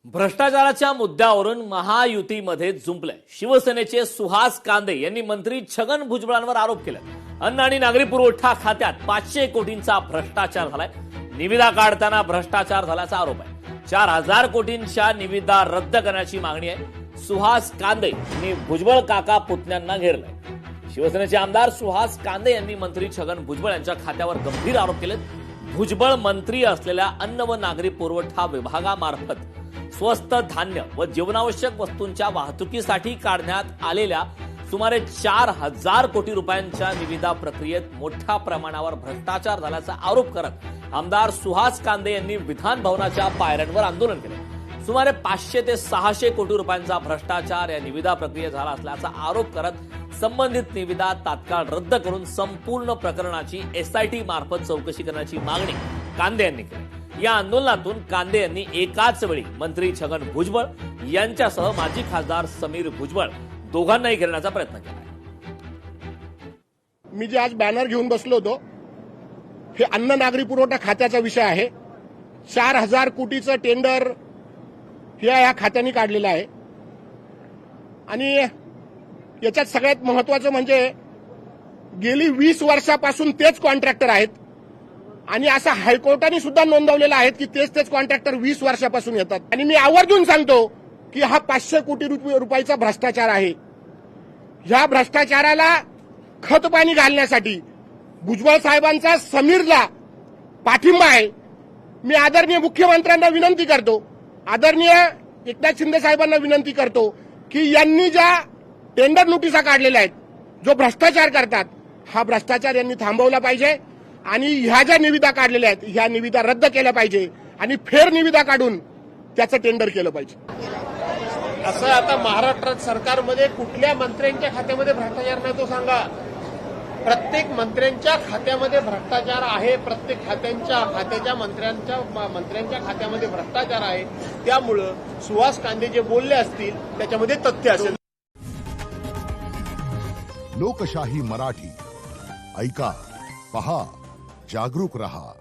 भ्रष्टाचाराच्या मुद्द्यावरून महायुतीमध्ये जुंपलंय। शिवसेनेचे सुहास कांदे यांनी मंत्री छगन भुजबळांवर आरोप केला। अन्न आणि नागरी पुरवठा खात्यात 500 कोटींचा भ्रष्टाचार झालाय। निविदा काढताना भ्रष्टाचार झाल्याचा आरोप आहे। 4000 कोटींच्या निविदा रद्द करण्याची मागणी आहे। सुहास कांदे यांनी भुजबळ काका पुतण्यांना घेरलंय। शिवसेनेचे आमदार सुहास कांदे यांनी मंत्री छगन भुजबळ यांच्या खात्यावर गंभीर आरोप केलेत। भुजबळ मंत्री असलेल्या अन्न व नागरी पुरवठा विभागामार्फत स्वस्त धान्य व जीवनावश्यक वस्तूंच्या वाहतुकीसाठी काढण्यात आलेल्या सुमारे 4000 कोटी रुपयांच्या निविदा प्रक्रियेत मोठ्या प्रमाणावर भ्रष्टाचार झाल्याचा आरोप करत आमदार सुहास कांदे यांनी विधान भवनाच्या पायऱ्यांवर आंदोलन केले। सुमारे 500 ते 600 कोटी रुपयांचा भ्रष्टाचार या निविदा प्रक्रियेत झाला असल्याचा आरोप करत संबंधित निविदा तात्काळ रद्द करून संपूर्ण प्रकरणाची एसआयटी मार्फत चौकशी करण्याची मागणी कांदे यांनी केली। या आंदोलनातून कांदे यांनी एकाच वेळी मंत्री छगन भुजबळ यांच्यासह माजी खासदार समीर भुजबळ दोघांनाही घेरण्याचा प्रयत्न केला। मी जे आज बॅनर घेऊन बसलो होतो हे अन्न नागरी पुरवठा खात्याचा विषय आहे। 4000 कोटीचं टेंडर या खात्याने काढलेलं आहे आणि याच्यात सगळ्यात महत्वाचं म्हणजे गेली 20 वर्षापासून तेच कॉन्ट्रॅक्टर आहेत आणि असं हायकोर्टाने सुद्धा नोंदवलेलं आहे की तेच कॉन्ट्रॅक्टर 20 वर्षापासून येतात। आणि मी आवर्जून सांगतो की हा 500 कोटी रुपयाचा भ्रष्टाचार आहे। ह्या भ्रष्टाचाराला खतपाणी घालण्यासाठी भुजबळ साहेबांचा समीरला पाठिंबा आहे। मी आदरणीय मुख्यमंत्र्यांना विनंती करतो, आदरणीय एकनाथ शिंदे साहेबांना विनंती करतो की यांनी ज्या टेंडर नोटिसा काढलेल्या आहेत, जो भ्रष्टाचार करतात, हा भ्रष्टाचार यांनी थांबवला पाहिजे आणि ह्या ज्या निविदा काढलेल्या आहेत ह्या निविदा रद्द केल्या पाहिजे आणि फेर निविदा काढून त्याचं टेंडर केलं पाहिजे। असं आता महाराष्ट्रात सरकारमध्ये कुठल्या मंत्र्यांच्या खात्यामध्ये भ्रष्टाचार नाही तो सांगा। प्रत्येक मंत्र्यांच्या खात्यामध्ये भ्रष्टाचार आहे। प्रत्येक खात्याच्या मंत्र्यांच्या खात्यामध्ये भ्रष्टाचार आहे। त्यामुळं सुहास कांदे जे बोलले असतील त्याच्यामध्ये तथ्य असेल। लोकशाही मराठी ऐका, पहा, जागरूक रहा।